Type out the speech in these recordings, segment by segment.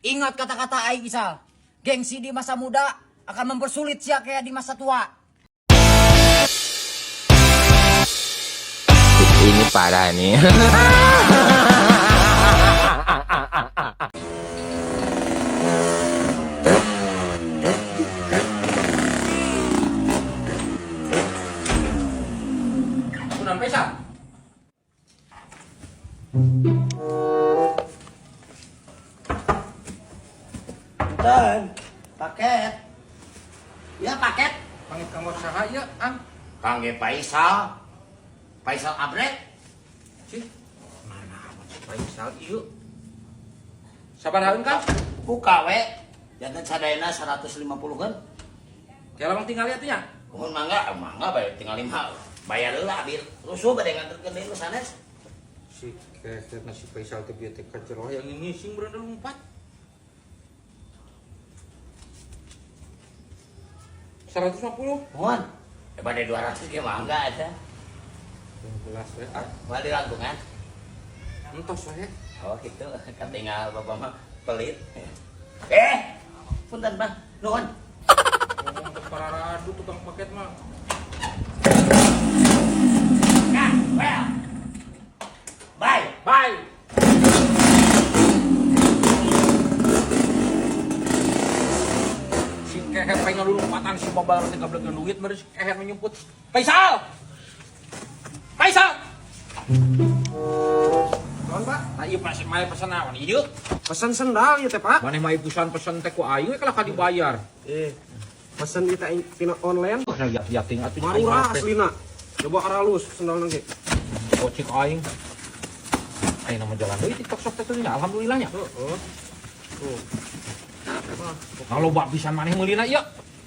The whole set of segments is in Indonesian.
Ingat kata-kata Aing Isal. Gengsi di masa muda akan mempersulit sia kayak di masa tua. Ini parah nih. Sunan Pesa. Punten, paket. Ya paket. Pangit kamu saha ya, Ang? Kangge Faisal. Faisal Abret. Cih, mana amat si Faisal ieu? Sabaraha Kang? Buka we. Jantan sadayana 150 kan. Kela mah tinggal lihat nya. Mohon mangga bayar tinggal 5. Bayar heula bir. Rusuh bade nganterkeun deui sanes. Si keset nasi Faisal teh bieu teh kaceroh yang ngising berenang lompat. 150. Mohon. Bade 200 ge mangga eta. 15 we. Bade langkungan. Entos we. Oh gitu. Katinggal bapak mah pelit. Punten Bang. Nuhun. Ngomong ke para radu tukang paket mah. Nah, well. Bye. Bye. Si keher pengen dulu patang si babal teh gablekeun duit meureun si keher nyumput. Faisal. Faisal. Naon, Pak? Nah ieu pas mae pesan naon ieu? Pesan sendal ya teh, Pak. Maneh mae pesan teh ku ayu kalau ka dibayar. Pesan kita tina online. Nah yating atuh Marura aslina. Coba aralus sendal nanti. Kocik aing. Aing nama jalan deui TikTok sok teh nya alhamdulillahnya. Heeh. Tuh. Kalau bak pisan maneh meulina ieu.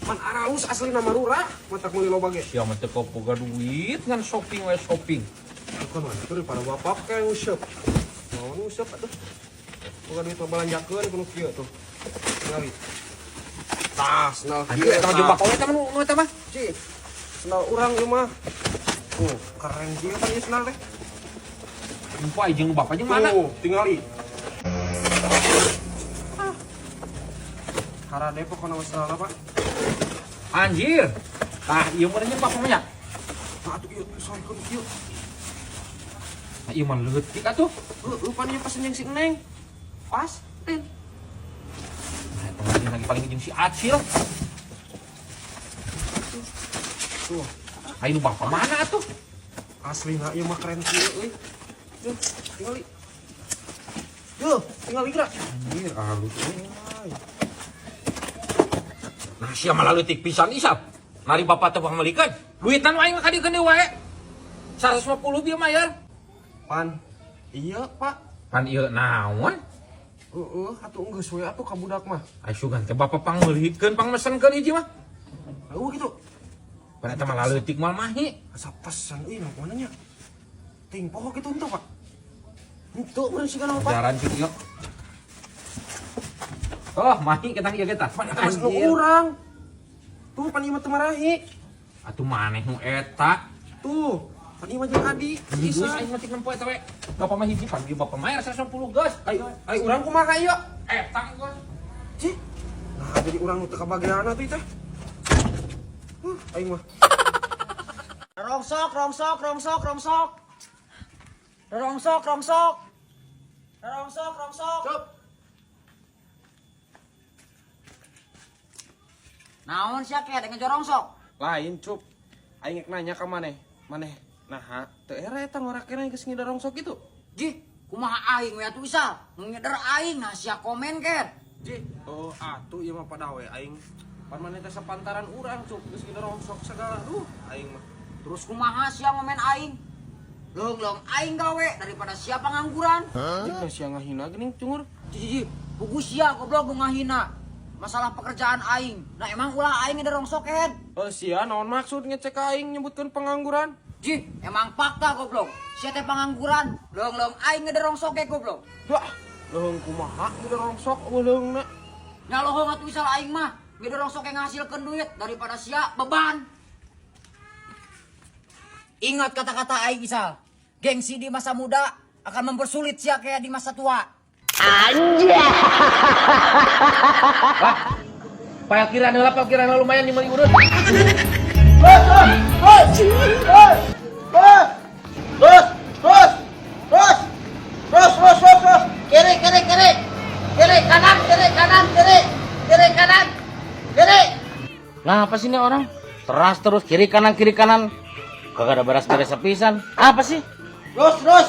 Man aralus aslina Marura, matak meuli loba ge. Sia mah teu boga duit ngan shopping we shopping. Bukan mah itu pada bapak kayak ngusep. Naon ngusep atuh. Bukan duit mah belanjakeun kudu kieu tuh. Ngali. Tah, sendal Anjir eta mah jeung bapak eta mah nu eta mah. Cih. Sendal urang ieu mah. Keren kieu kan ieu sendal teh. Empoy jeung bapak jeung mana? Tingali. Karade pokoknya masalah Pak. Anjir. Tah ieu mah nya bapak mah nya. Nah, atuh ieu soalkeun kieu. Nah ieu mah leutik atuh. Rupanya pesan yang si Neng. Pas, Tin. Nah eta mah lagi paling jeung si Acil. Tuh, Ayo bapak mana atuh? aslina ieu mah keren kieu euy. Tuh, tingali. Yuh, tingali gerak. Anjir halus euy. Nah sia mah leutik pisan isap. Mari bapak teh pangalikeun. Duitan aing kadikeun deui wae. 150 bieu mayar. Pan. Iya, Pak. Pan ieu naon? Atuh geus we atuh ka budak mah. Aya sugan teh bapak pangeulikeun pangmesenkeun hiji mah. Gitu. Pan eta mah leutik moal mahi. Asa pesan euy mah mana nya? Ting poho kitu henteu, Pak. Henteu bener sih kana, Pak. Jaran kitu yuk. Oh, mahi kita ieu kita. Pan eta mas nu urang. Tuh pan ieu mah teu marahi. Atuh maneh nu eta. Tuh, pan ieu mah jeung Adi. Bisa Bisa. aing mah tik nempo eta we. Bapak mah hiji pan ieu bapak mayar 150 geus. Ai urang kumaha ka ieu? Eta geus. Cih. Nah, jadi urang nu teu kabageana tuh teh. Aing mah. Rongsok. Cep. Naon sia ke dengan jorongsok? Lain cup. Aing ngek nanya ka maneh. Maneh naha teu era eta ngorakeun geus ngida rongsok gitu. Ji, kumaha aing we atuh Isal? Nu ngeder aing nah sia komen ket. Ji, oh atuh ieu mah padawe aing. Pan maneh teh sapantaran urang cup geus ngida rongsok segala. Aing mah. Terus kumaha sia ngomen aing? Leung aing gawe daripada sia pangangguran. Jika sia ngahina geuning cungur. Ji, pugu sia goblok nu ngahina. Masalah pekerjaan aing. Nah emang ulah aing ngeder rongsok ket. Sia naon maksud ngecek ka aing nyebutkeun pengangguran? Ji, emang fakta goblok. Sia teh pangangguran. Leung aing ngeder rongsok ket goblok. Wah, leuheung kumaha ngida rongsok leungna. Nya lohong atuh Isal aing mah. Ngeder rongsok yang ngasilkeun duit daripada sia beban. Ingat kata-kata aing Isal. Gengsi di masa muda akan mempersulit sia kayak di masa tua. Anjay. Parkiran lumayan 5.000 urut. Terus. Kiri, kanan. Nah, apa sih ini orang? Terus kiri kanan. Kagak ada beres sepisan. Apa sih? Terus.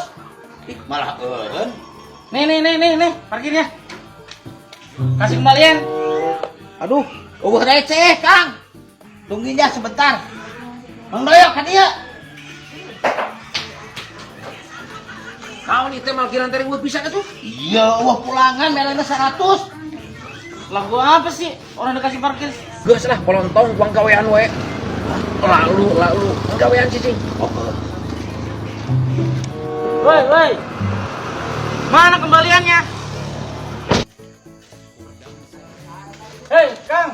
Ih, malah eureun. Nih, parkirnya. Kasih kembalian. Aduh, receh, Kang. Tungguin ya sebentar. Mang Doyok ka dieu. Kau nih teh parkiran teh gue bisa tuh. Iya, pulangan melena 100. Lah gua apa sih? Orang dikasih parkir. Geus lah polontong uang gawean we. Lalu gawean cicing. Woi. Mana kembaliannya? Hei, Kang.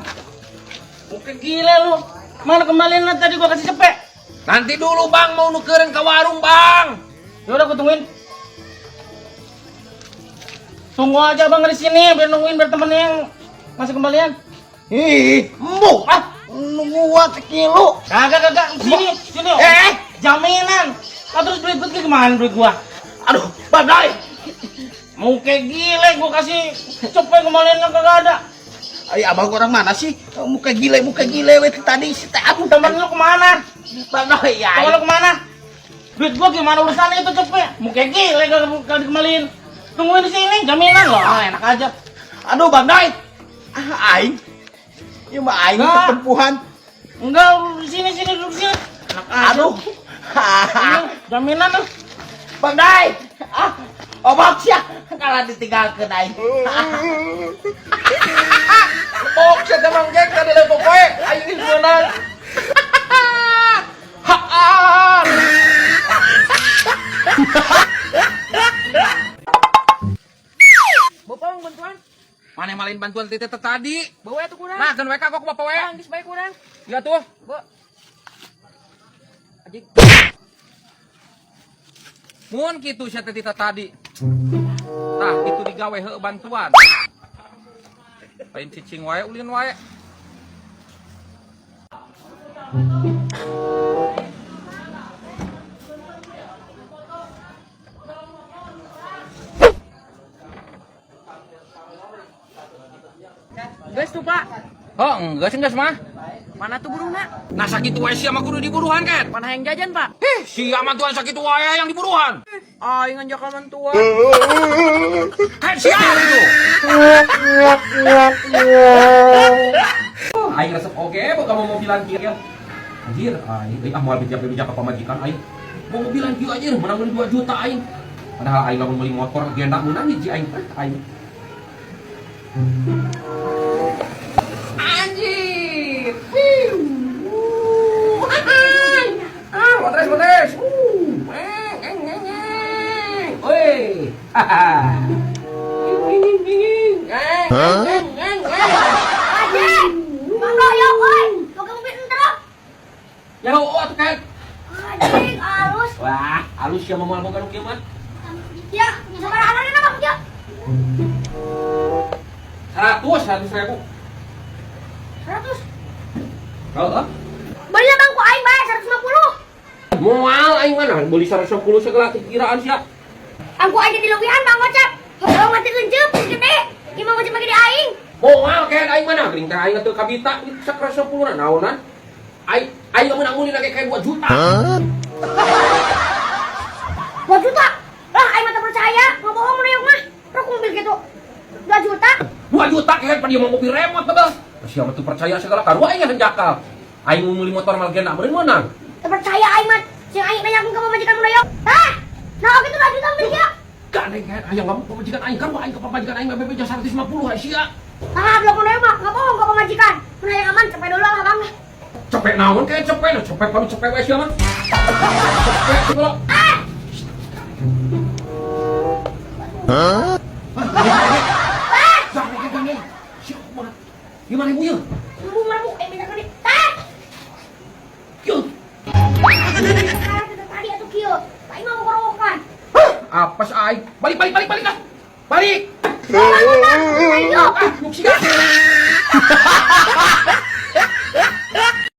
Oke gila lu. Mana kembaliannya tadi gua kasih cepet? Nanti dulu Bang mau nukerin ke warung Bang. Ya udah gua tungguin. Tunggu aja Bang di sini biar nungguin biar temennya yang masih kembalian. Ih, embuk nunggu gua sekilo. Kagak sini. Jaminan. Terus duit kemana duit gua? Aduh, badai. Mau kayak gile gua kasih cepet kembaliannya kagak ada. Ay, abang orang mana sih? Muka gile weh tadi si Abu temen lu kemana? Badai ya. Temen lu kemana? Duit gua gimana urusannya itu cepet? Muka gile kagak dikembaliin. Tungguin di sini, jaminan loh. Enak aja. Aduh, badai. Aing. Ya mah aing ketempuhan. Enggak, di sini duduk sini. Enak aja. Aduh. Jaminan tuh. Badai. Obat sia kalah ditinggalkeun aing. Oh, saya temang gek tadi lepo koe. Aing ini menang. Bapak bantuan? Mana malin bantuan tete tadi? Bawa itu kurang. Nah, kan WK kok bapak we. Geus bae kurang. Ya tuh. Bo. Ajik. Mun kitu sia teh tadi. Tah, itu digawe heuh bantuan. Lain cicing wae ulin wae. Guys tuh Pak, Oh, enggak mah. mana tuh burungna? Nah, sakitu wae sia mah kudu diburuhan kan? Mana yang jajan Pak? Sia mah tuan sakitu wae yang diburuhan. Aing ngajak kaman tua. Kan sia itu. Aing resep oge boga mau mobilan kieu. Anjir, aing moal bijak ka pamajikan aing. Mau mobilan kieu anjir, menang 2 juta aing. Padahal aing lamun beli motor genda meunang hiji aing. Anjir. Motres. Woi. Ajen, Mang Doyok, oi. Boga mobil entrok. Ya atuh kan. Ajen, halus. Wah, halus ya moal boga nu kieu mah. Ya, sabaraha anana Bang ya? 100.000. 100. Heeh. Beli Bang ku aing bayar 150. Moal aing mana beli 110 segala kiraan sia. Angku aja di lewihan Bang Ocap. Kalau mati kencep gede. Gimana macam lagi di aing? Moal kayak aing mana geuning teh aing teu kabita 110 naonan. Aing menang mulih lagi kayak 2 juta. 2 juta. Lah aing mah teu percaya, ngebohong Doyok mah. Rok mobil gitu. 2 juta. 2 juta kayak pada mau mobil remote tebel. Siapa tuh percaya segala karu aing yang jakal. Aing mau meuli motor mal gena meureun meunang. Teu percaya aing mah. Sing aing nanyakeun ka pamajikan Doyok. Hah? Nah, gitu 2 juta beli ya. Gandeng kan aya ngomong pamajikan aing kan aing ke pamajikan aing BBB 150 ai sia. Ah, belum Doyok mah ngebohong ka pamajikan. Mun aya aman cepet dulu lah Bang. Cepet naon kayak cepet kami cepet we sia mah. Cepet segala. Gandeng. Siapa? Gimana ibu ya? Mabuk, minta kali. Tah. Yuk. Tadi atuh kieu. Aing mau ngorowokan. Apa sih aing? Balik lah. Balik. Ayo. Goblok sih.